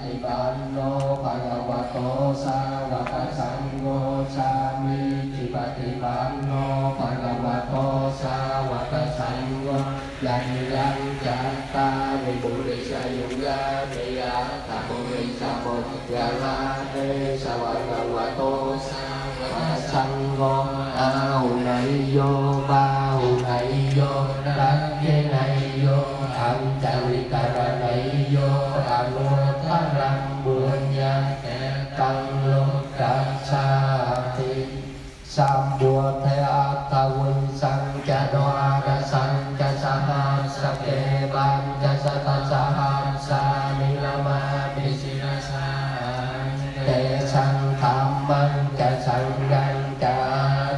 ฏิปันโนภะคะวะโตสาวกสังโฆสามิจิปฏิปันโนภะคะวะโตสาวกสังโฆยันยังจัตตาวิปุริสยุญญาเมยะตาปุริสโมยะลาเตสวะคะวะโตสาวกสังโฆอาหุไนโยบาหุไนโยรักเกไนโยอัญจลิกรไนโยอนุตตรังบุญญาเตตังโลกัสสาติสัมบุทเทอัตตวิสังจโนอาระสังจสหัสสะเกบัญจสตัสสะหัสสานิลมาปิสิรสาเตสังธัมมังจะสังฆังจา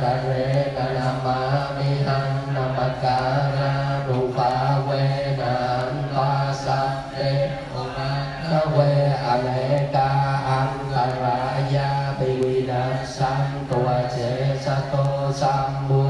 ดะเรกะนามามิหังนาปการานุภาเวนันตาสัพเตโอมาทเวอเนกาอันตรายาปิวินัสสันตัวเจสโตสัมบุ